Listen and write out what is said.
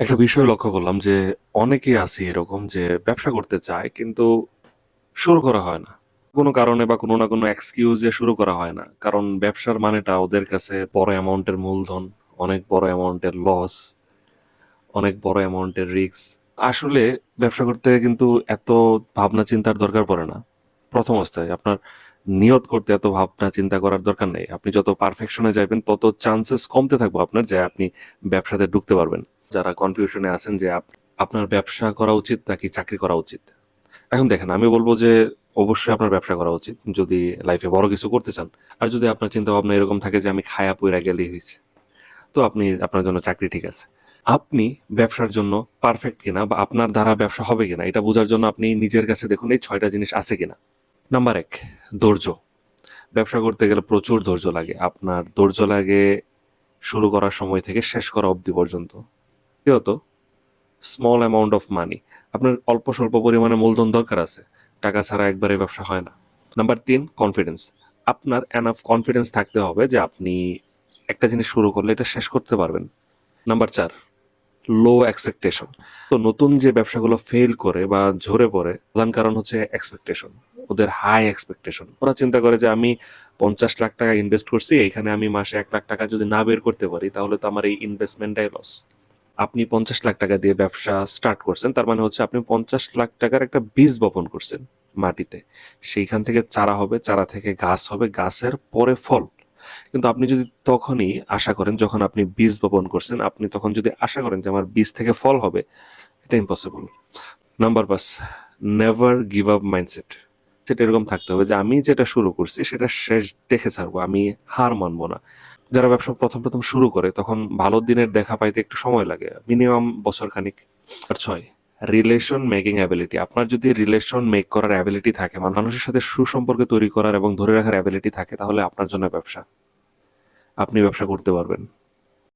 একটা বিষয় লক্ষ্য করলাম যে অনেকেই আছে এরকম যে ব্যবসা করতে চায় কিন্তু শুরু করা হয় না। কোনো কারণে বা কোনো না কোনো এক্সকিউজে শুরু করা হয় না। কারণ ব্যবসার মানেটা ওদের কাছে বড় অ্যামাউন্টের মূলধন, অনেক বড় অ্যামাউন্টের লস, অনেক বড় অ্যামাউন্টের রিস্ক। আসলে ব্যবসা করতে কিন্তু এত ভাবনা চিন্তার দরকার পড়ে না। প্রথম অবস্থায় আপনার নিয়ত করতে এত ভাবনা চিন্তা করার দরকার নেই। আপনি যত পারফেকশনে যাবেন তত চান্সেস কমতে থাকবো আপনার যে আপনি ব্যবসাতে ঢুকতে পারবেন। যারা কনফিউশনে আছেন যে আপনার ব্যবসা করা উচিত নাকি চাকরি করা উচিত। এখন দেখেন, আমি বলব যে অবশ্যই আপনার ব্যবসা করা উচিত যদি লাইফে বড় কিছু করতে চান। আর যদি আপনার চিন্তা ভাবনা এরকম থাকে যে আমি খায়া পইরা গেলেই হইছে, তো আপনার জন্য চাকরি ঠিক আছে। আপনি ব্যবসার জন্য পারফেক্ট কিনা বা আপনার দ্বারা ব্যবসা হবে কিনা এটা বোঝার জন্য আপনি নিজের কাছে দেখুন এই ৬টা জিনিস আছে কিনা। নাম্বার ১, ধৈর্য। ব্যবসা করতে গেলে প্রচুর ধৈর্য লাগে। আপনার ধৈর্য লাগে শুরু করার সময় থেকে শেষ করা অবধি পর্যন্ত। দ্বিতীয়ত, স্মল অ্যামাউন্ট অফ মানি। আপনার অল্প স্বল্প পরিমাণে মূলধন দরকার আছে। টাকা ছাড়া একবারে ব্যবসা হয় না। Number ৩, confidence. আপনার এনাফ কনফিডেন্স থাকতে হবে যে আপনি একটা জিনিস শুরু করলে এটা শেষ করতে পারবেন। নাম্বার ৪, লো এক্সপেকটেশন। তো নতুন যে ব্যবসাগুলো ফেল করে বা ঝরে পড়ে প্রধান কারণ হচ্ছে এক্সপেকটেশন। ওদের হাই এক্সপেকটেশন। ওরা চিন্তা করে যে আমি ৫০ লাখ টাকা ইনভেস্ট করছি, এখানে আমি মাসে ১ লাখ টাকা যদি না বের করতে পারি তাহলে তো আমার এই ইনভেস্টমেন্টটাই লস। আপনি ৫০ লাখ টাকা দিয়ে ব্যবসা স্টার্ট করছেন, তার মানে হচ্ছে আপনি ৫০ লাখ টাকার একটা বীজ বপন করছেন মাটিতে। সেইখান থেকে চারা হবে, চারা থেকে গাছ হবে, গাছের পরে ফল। কিন্তু আপনি যদি তখনই আশা করেন, যখন আপনি বীজ বপন করছেন আপনি তখন যদি আশা করেন যে আমার বীজ থেকে ফল হবে, এটা impossible. Number ৫, never give up mindset. সেটা এরকম থাকতে হবে যে আমি যেটা শুরু করছি সেটা শেষ দেখে ছাড়বো, আমি হার মানবো না। যারা ব্যবসা প্রথম প্রথম শুরু করে তখন ভালো দিনের দেখা পাইতে একটু সময় লাগে, মিনিমাম বছর খানিক। আর ৬, রিলেশন মেকিং অ্যাবিলিটি। আপনার যদি রিলেশন মেক করার অ্যাবিলিটি থাকে, মানুষের সাথে সুসম্পর্ক তৈরি করার এবং ধরে রাখার অ্যাবিলিটি থাকে, তাহলে আপনার জন্য ব্যবসা, আপনি ব্যবসা করতে পারবেন।